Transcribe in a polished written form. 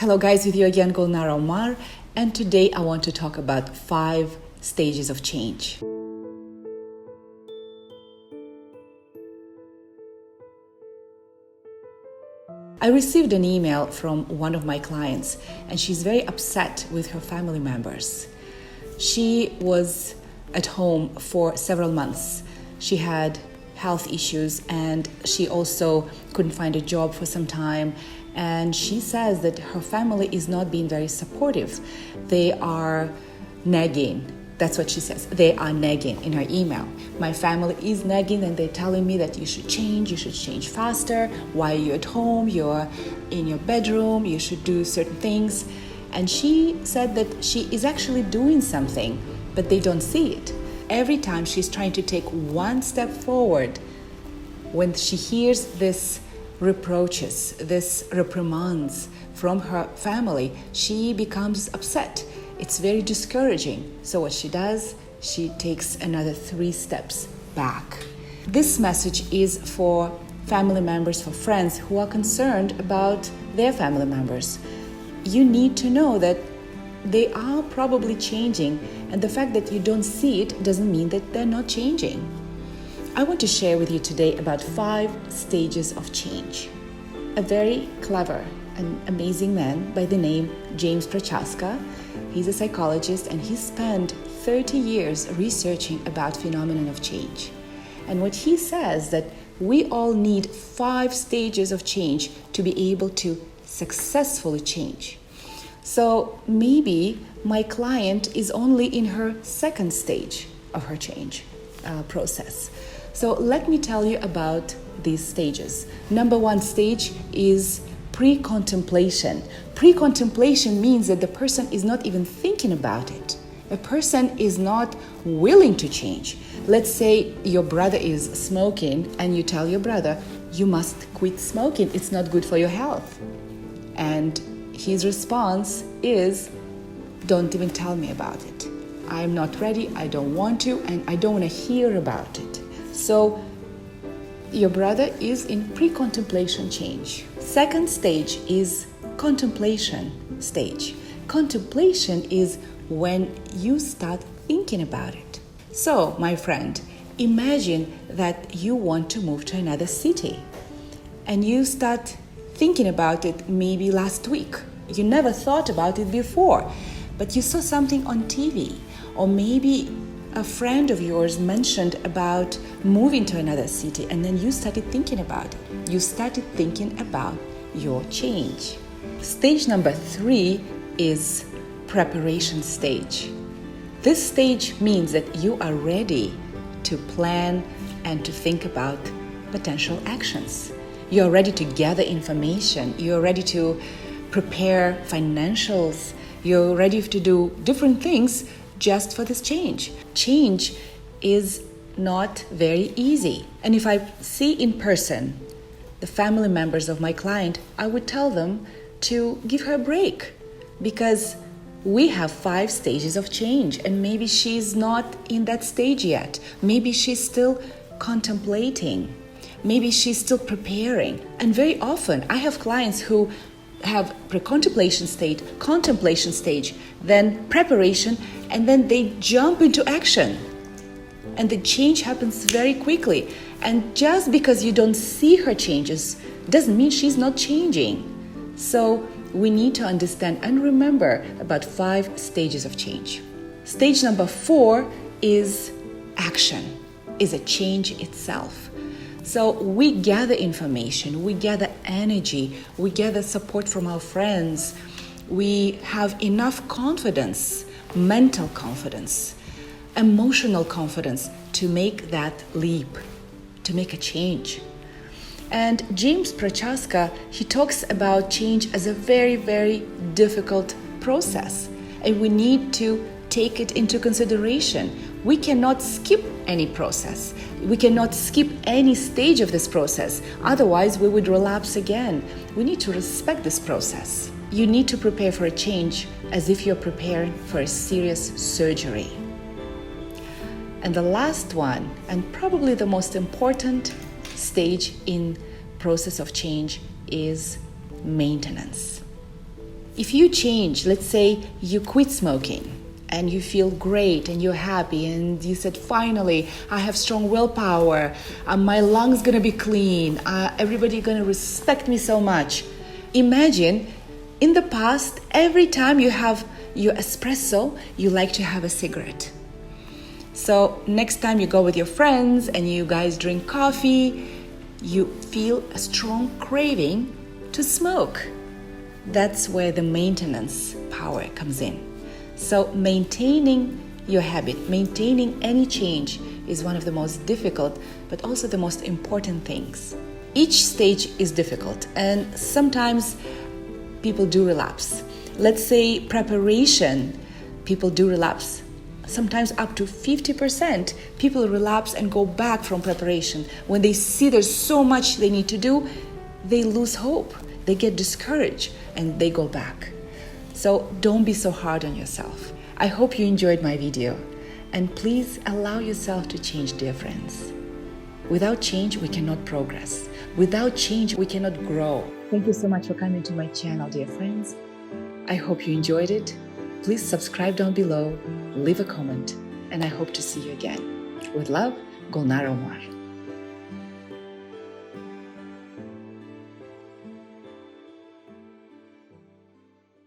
Hello guys, with you again, gulnaraomar, and today I want to talk about 5 stages of change. I received an email from one of my clients, and she's very upset with her family members. She was at home for several months. She had health issues, and she also couldn't find a job for some time. And she says that her family is not being very supportive. They are nagging. That's what she says. They are nagging in her email. My family is nagging, and they're telling me that you should change faster. Why are you at home? You're in your bedroom. You should do certain things. And she said that she is actually doing something, but they don't see it. Every time she's trying to take one step forward, when she hears this reproaches, this reprimands from her family, she becomes upset. It's very discouraging. So what she does, she takes another 3 steps back. This message is for family members, for friends who are concerned about their family members. You need to know that they are probably changing, and the fact that you don't see it doesn't mean that they're not changing. I want to share with you today about 5 stages of change. A very clever and amazing man by the name James Prochaska. He's a psychologist, and he spent 30 years researching about phenomenon of change. And what he says that we all need 5 stages of change to be able to successfully change. So maybe my client is only in her 2nd stage of her change process. So let me tell you about these stages. Number 1 stage is pre-contemplation. Pre-contemplation means that the person is not even thinking about it. A person is not willing to change. Let's say your brother is smoking, and you tell your brother, you must quit smoking. It's not good for your health. And his response is, don't even tell me about it. I'm not ready, I don't want to, and I don't want to hear about it. So your brother is in pre-contemplation change. 2nd stage is contemplation stage. Contemplation is when you start thinking about it. So, my friend, imagine that you want to move to another city, and you start thinking about it maybe last week. You never thought about it before, but you saw something on TV, or maybe a friend of yours mentioned about moving to another city, and then you started thinking about it. You started thinking about your change. Stage number 3 is preparation stage. This stage means that you are ready to plan and to think about potential actions. You're ready to gather information. You're ready to prepare financials. You're ready to do different things just for this change. Change is not very easy. And if I see in person the family members of my client, I would tell them to give her a break, because we have 5 stages of change, and maybe she's not in that stage yet. Maybe she's still contemplating. Maybe she's still preparing. And very often I have clients who have pre-contemplation stage, contemplation stage, then preparation, and then they jump into action. And the change happens very quickly. And just because you don't see her changes doesn't mean she's not changing. So we need to understand and remember about 5 stages of change. Stage number 4 is action, is a change itself. So we gather information, we gather energy, we gather support from our friends. We have enough confidence, mental confidence, emotional confidence to make that leap, to make a change. And James Prochaska, he talks about change as a very, very difficult process, and we need to take it into consideration. We cannot skip any process. We cannot skip any stage of this process. Otherwise, we would relapse again. We need to respect this process. You need to prepare for a change as if you're preparing for a serious surgery. And the last one, and probably the most important stage in process of change, is maintenance. If you change, let's say you quit smoking and you feel great and you're happy and you said, finally, I have strong willpower, my lungs gonna be clean, everybody gonna respect me so much. Imagine in the past, every time you have your espresso, you like to have a cigarette. So next time you go with your friends and you guys drink coffee, you feel a strong craving to smoke. That's where the maintenance power comes in. So maintaining your habit, maintaining any change is one of the most difficult, but also the most important things. Each stage is difficult, and sometimes people do relapse. Let's say preparation, people do relapse. Sometimes up to 50% people relapse and go back from preparation. When they see there's so much they need to do, they lose hope. They get discouraged and they go back. So don't be so hard on yourself. I hope you enjoyed my video, and please allow yourself to change, dear friends. Without change, we cannot progress. Without change, we cannot grow. Thank you so much for coming to my channel, dear friends. I hope you enjoyed it. Please subscribe down below, leave a comment, and I hope to see you again. With love, Gulnaraomar.